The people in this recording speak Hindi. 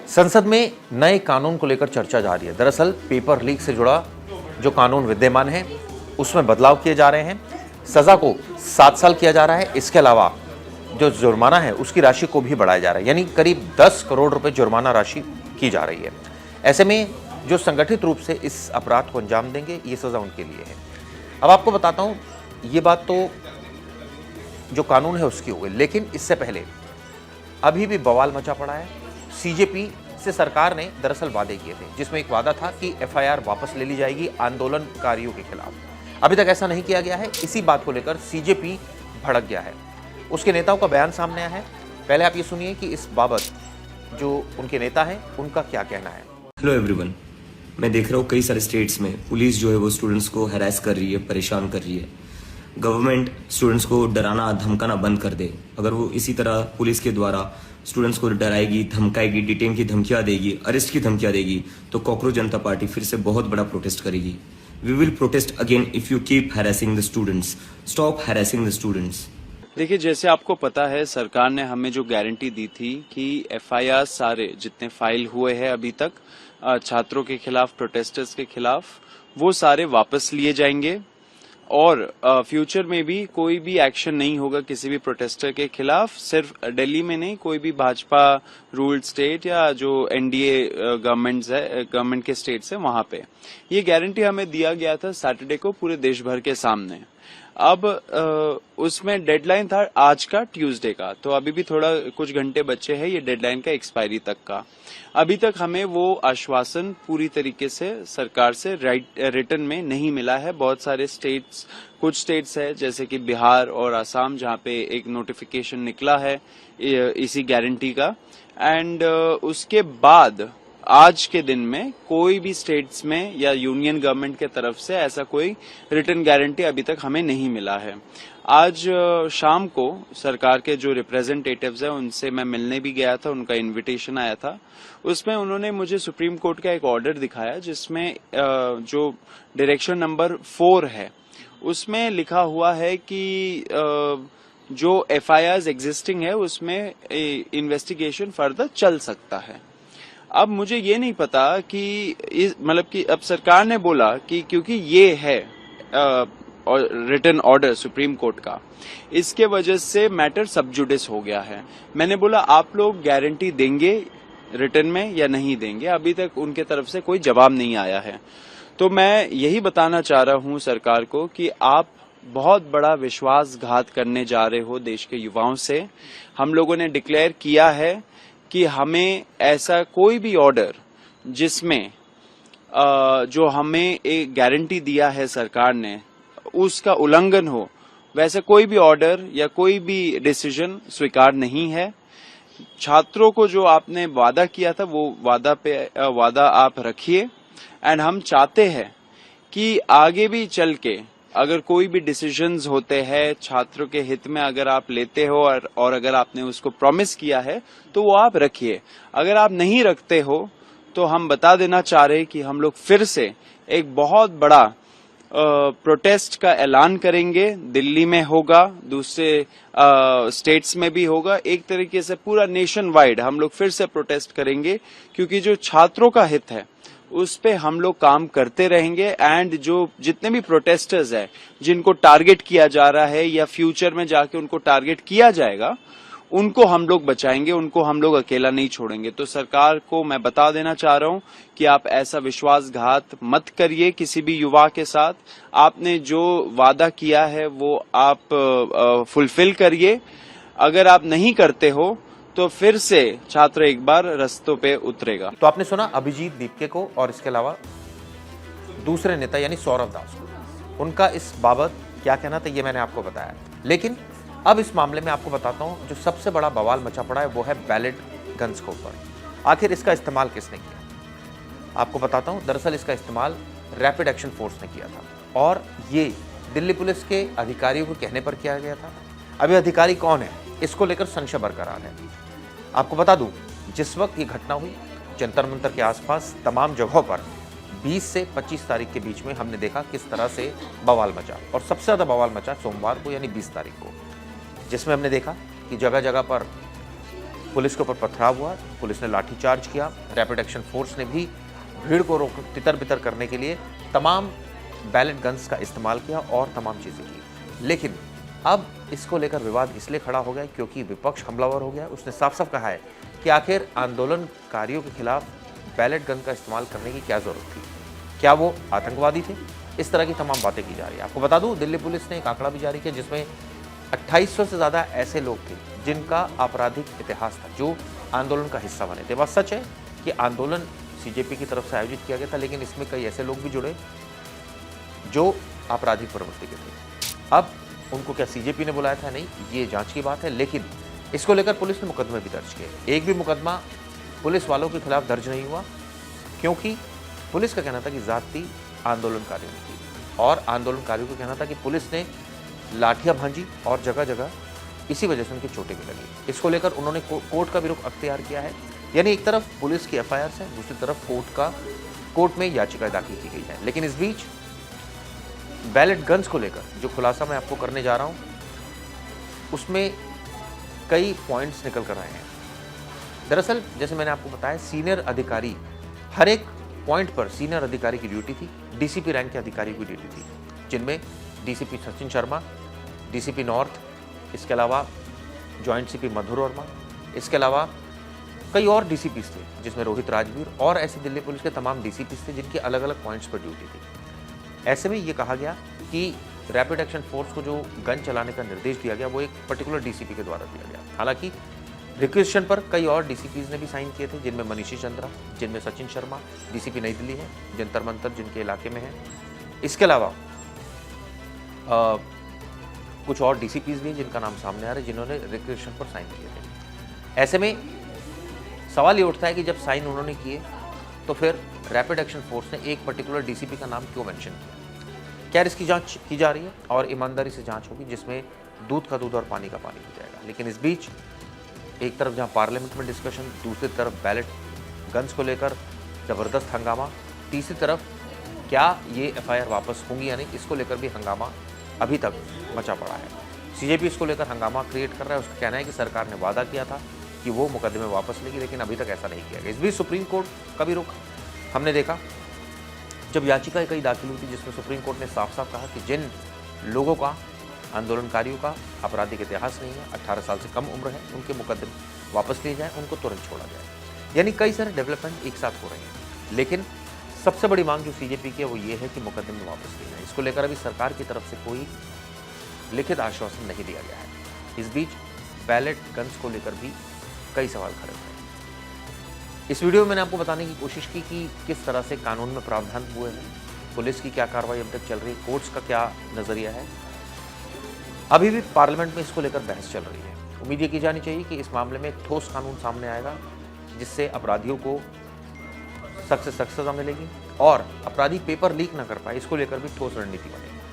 संसद में नए कानून को लेकर चर्चा जारी है। दरअसल पेपर लीक से जुड़ा जो कानून विद्यमान है उसमें बदलाव किए जा रहे हैं। सजा को 7 साल किया जा रहा है। इसके अलावा जो जुर्माना है उसकी राशि को भी बढ़ाया जा रहा है, यानी करीब 10 करोड़ रुपए जुर्माना राशि की जा रही है। ऐसे में जो संगठित रूप से इस अपराध को अंजाम देंगे ये सजा उनके लिए है। अब आपको बताता हूं, ये बात तो जो कानून है उसकी हो गई, लेकिन इससे पहले अभी भी बवाल मचा पड़ा है। सीजेपी से सरकार ने दरअसल वादे किए थे, जिसमें एक वादा था कि एफआईआर वापस ले ली जाएगी आंदोलनकारियों के खिलाफ। अभी तक ऐसा नहीं किया गया है। इसी बात को लेकर सीजेपी भड़क गया है। उसके नेताओं का बयान सामने आया है। पहले आप ये सुनिए कि इस बाबत जो उनके नेता हैं उनका क्या कहना है। हेलो एवरीवन, मैं देख रहा हूँ कई सारे स्टेट्स में पुलिस जो है वो स्टूडेंट्स को हैरेस कर रही है, परेशान कर रही है। गवर्नमेंट स्टूडेंट्स को डराना धमकाना बंद कर दे। अगर वो इसी तरह पुलिस के द्वारा स्टूडेंट्स को डराएगी, धमकाएगी, डिटेन की धमकियां देगी, अरेस्ट की धमकियां देगी, तो कॉकरोच जनता पार्टी फिर से बहुत बड़ा प्रोटेस्ट करेगी। We will protest again if you keep harassing the students. Stop harassing the students. देखिए, जैसे आपको पता है, सरकार ने हमें जो गारंटी दी थी कि एफआईआर सारे जितने फाइल हुए हैं अभी तक छात्रों के खिलाफ, प्रोटेस्टर्स के खिलाफ, वो सारे वापस लिए जाएंगे और फ्यूचर में भी कोई भी एक्शन नहीं होगा किसी भी प्रोटेस्टर के खिलाफ। सिर्फ दिल्ली में नहीं, कोई भी भाजपा रूल्ड स्टेट या जो एनडीए गवर्नमेंट के स्टेट्स है वहां पे ये गारंटी हमें दिया गया था सैटरडे को पूरे देश भर के सामने। अब उसमें डेडलाइन था आज का, ट्यूसडे का, तो अभी भी थोड़ा कुछ घंटे बचे हैं ये डेडलाइन का एक्सपायरी तक का। अभी तक हमें वो आश्वासन पूरी तरीके से सरकार से रिटर्न में नहीं मिला है। बहुत सारे स्टेट्स, कुछ स्टेट्स है जैसे कि बिहार और असम, जहां पे एक नोटिफिकेशन निकला है इसी गारंटी का, एंड उसके बाद आज के दिन में कोई भी स्टेट्स में या यूनियन गवर्नमेंट के तरफ से ऐसा कोई रिटर्न गारंटी अभी तक हमें नहीं मिला है। आज शाम को सरकार के जो रिप्रेजेंटेटिव्स हैं उनसे मैं मिलने भी गया था, उनका इनविटेशन आया था। उसमें उन्होंने मुझे सुप्रीम कोर्ट का एक ऑर्डर दिखाया जिसमें जो डायरेक्शन नंबर 4 है उसमें लिखा हुआ है कि जो एफआईआर एग्जिस्टिंग है उसमें इन्वेस्टिगेशन फर्दर चल सकता है। अब मुझे ये नहीं पता कि मतलब कि अब सरकार ने बोला कि क्योंकि ये है रिटन ऑर्डर सुप्रीम कोर्ट का, इसके वजह से मैटर सब जुडिस हो गया है। मैंने बोला आप लोग गारंटी देंगे रिटन में या नहीं देंगे? अभी तक उनके तरफ से कोई जवाब नहीं आया है। तो मैं यही बताना चाह रहा हूं सरकार को कि आप बहुत बड़ा विश्वासघात करने जा रहे हो देश के युवाओं से। हम लोगों ने डिक्लेयर किया है कि हमें ऐसा कोई भी ऑर्डर जिसमें जो हमें एक गारंटी दिया है सरकार ने उसका उल्लंघन हो, वैसे कोई भी ऑर्डर या कोई भी डिसीजन स्वीकार नहीं है। छात्रों को जो आपने वादा किया था वो वादा आप रखिए, एंड हम चाहते हैं कि आगे भी चल के अगर कोई भी डिसीजंस होते हैं छात्रों के हित में, अगर आप लेते हो और अगर आपने उसको प्रॉमिस किया है तो वो आप रखिए। अगर आप नहीं रखते हो तो हम बता देना चाह रहे हैं कि हम लोग फिर से एक बहुत बड़ा प्रोटेस्ट का ऐलान करेंगे। दिल्ली में होगा, दूसरे स्टेट्स में भी होगा, एक तरीके से पूरा नेशन वाइड हम लोग फिर से प्रोटेस्ट करेंगे, क्योंकि जो छात्रों का हित है उस पे हम लोग काम करते रहेंगे। एंड जो जितने भी प्रोटेस्टर्स हैं जिनको टारगेट किया जा रहा है या फ्यूचर में जाके उनको टारगेट किया जाएगा, उनको हम लोग बचाएंगे, उनको हम लोग अकेला नहीं छोड़ेंगे। तो सरकार को मैं बता देना चाह रहा हूं कि आप ऐसा विश्वासघात मत करिए किसी भी युवा के साथ। आपने जो वादा किया है वो आप फुलफिल करिए। अगर आप नहीं करते हो तो फिर से छात्र एक बार रास्तों पे उतरेगा। तो आपने सुना अभिजीत दीपके को और इसके अलावा दूसरे नेता यानी सौरभ दास को। उनका इस बाबत क्या कहना था ये मैंने आपको बताया। लेकिन अब इस मामले में आपको बताता हूं, जो सबसे बड़ा बवाल मचा पड़ा है वो है बैलेट गन्स के ऊपर। आखिर इसका इस्तेमाल किसने किया? आपको बताता हूं, दरअसल इसका इस्तेमाल रैपिड एक्शन फोर्स ने किया था और ये दिल्ली पुलिस के अधिकारियों के कहने पर किया गया था। अभी अधिकारी कौन है इसको लेकर संशय बरकरार है। आपको बता दूं, जिस वक्त ये घटना हुई जंतर मंतर के आसपास तमाम जगहों पर 20 से 25 तारीख के बीच में हमने देखा किस तरह से बवाल मचा, और सबसे ज्यादा बवाल मचा सोमवार को यानी 20 तारीख को, जिसमें हमने देखा कि जगह जगह पर पुलिस के ऊपर पथराव हुआ, पुलिस ने लाठीचार्ज किया। रैपिड एक्शन फोर्स ने भी भीड़ को रोक तितर बितर करने के लिए तमाम बैलेट गन्स का इस्तेमाल किया और तमाम चीज़ें की। लेकिन अब इसको लेकर विवाद इसलिए खड़ा हो गया क्योंकि विपक्ष हमलावर हो गया। उसने साफ साफ कहा है कि आखिर आंदोलनकारियों के खिलाफ बैलेट गन का इस्तेमाल करने की क्या ज़रूरत थी, क्या वो आतंकवादी थे? इस तरह की तमाम बातें की जा रही है। आपको बता दूं, दिल्ली पुलिस ने एक आंकड़ा भी जारी किया जिसमें 2800 से ज़्यादा ऐसे लोग थे जिनका आपराधिक इतिहास था, जो आंदोलन का हिस्सा बने थे। बात सच है कि आंदोलन सीजेपी की तरफ से आयोजित किया गया था, लेकिन इसमें कई ऐसे लोग भी जुड़े जो आपराधिक प्रवृत्ति के थे। अब उनको क्या सीजेपी ने बुलाया था? नहीं, ये जांच की बात है। लेकिन इसको लेकर पुलिस ने मुकदमे भी दर्ज किए। एक भी मुकदमा पुलिस वालों के खिलाफ दर्ज नहीं हुआ क्योंकि पुलिस का कहना था कि ज़्यादती आंदोलनकारियों ने की और आंदोलनकारियों का कहना था कि पुलिस ने लाठियां भांजी और जगह जगह इसी वजह से उनकी चोटें भी लगी। इसको लेकर उन्होंने कोर्ट का भी रुख अख्तियार किया है। यानी एक तरफ पुलिस की एफआईआर है, दूसरी तरफ कोर्ट में याचिका दाखिल की गई है। लेकिन इस बीच बैलेट गन्स को लेकर जो खुलासा मैं आपको करने जा रहा हूं, उसमें कई पॉइंट्स निकल कर आए हैं। दरअसल जैसे मैंने आपको बताया, सीनियर अधिकारी, हर एक पॉइंट पर सीनियर अधिकारी की ड्यूटी थी, डीसीपी रैंक के अधिकारी की ड्यूटी थी, जिनमें DCP Sachin Sharma, DCP north, इसके अलावा जॉइंट सीपी मधुर वर्मा, इसके अलावा कई और डीसीपीस थे जिसमें रोहित राजवीर और ऐसे दिल्ली पुलिस के तमाम डीसीपीस थे जिनकी अलग अलग पॉइंट्स पर ड्यूटी थी। ऐसे में ये कहा गया कि रैपिड एक्शन फोर्स को जो गन चलाने का निर्देश दिया गया वो एक पर्टिकुलर डीसीपी के द्वारा दिया गया। हालांकि रिक्वेशन पर कई और डीसीपीज ने भी साइन किए थे, जिनमें मनीषी चंद्रा, जिनमें सचिन शर्मा, डीसीपी नई दिल्ली है, जंतर मंतर जिनके इलाके में है। इसके अलावा कुछ और डीसीपीज भी हैं जिनका नाम सामने आ रहा है, जिन्होंने रिक्वेशन पर साइन किए थे। ऐसे में सवाल ये उठता है कि जब साइन उन्होंने किए तो फिर रैपिड एक्शन फोर्स ने एक पर्टिकुलर डीसीपी का नाम क्यों मेंशन किया? क्या इसकी जांच की जा रही है और ईमानदारी से जांच होगी, जिसमें दूध का दूध और पानी का पानी हो जाएगा। लेकिन इस बीच एक तरफ जहां पार्लियामेंट में डिस्कशन, दूसरी तरफ बैलेट गन्स को लेकर ज़बरदस्त हंगामा, तीसरी तरफ क्या ये एफआईआर वापस होंगी या नहीं, इसको लेकर भी हंगामा अभी तक मचा पड़ा है। सीजेपी इसको लेकर हंगामा क्रिएट कर रहा है। उसका कहना है कि सरकार ने वादा किया था कि वो मुकदमे वापस लेगी, लेकिन अभी तक ऐसा नहीं किया गया। इस बीच सुप्रीम कोर्ट का भी रुख हमने देखा, जब याचिकाएं कई दाखिल हुई थी जिसमें सुप्रीम कोर्ट ने साफ साफ कहा कि जिन लोगों का, आंदोलनकारियों का आपराधिक इतिहास नहीं है, 18 साल से कम उम्र है, उनके मुकदमे वापस लिए जाएं, उनको तुरंत छोड़ा जाए। यानी कई सारे डेवलपमेंट एक साथ हो रहे हैं। लेकिन सबसे बड़ी मांग जो सीजेपी की है वो ये है कि मुकदमे वापस लिए जाएं। इसको लेकर अभी सरकार की तरफ से कोई लिखित आश्वासन नहीं दिया गया है। इस बीच बैलेट गन्स को लेकर भी कई सवाल खड़े हुए हैं। इस वीडियो में मैंने आपको बताने की कोशिश की कि किस तरह से कानून में प्रावधान हुए हैं, पुलिस की क्या कार्रवाई अब तक चल रही है, कोर्ट्स का क्या नज़रिया है। अभी भी पार्लियामेंट में इसको लेकर बहस चल रही है। उम्मीद ये की जानी चाहिए कि इस मामले में एक ठोस कानून सामने आएगा जिससे अपराधियों को सख्त से सख्त सजा मिलेगी और अपराधी पेपर लीक ना कर पाए, इसको लेकर भी ठोस रणनीति बनेगी।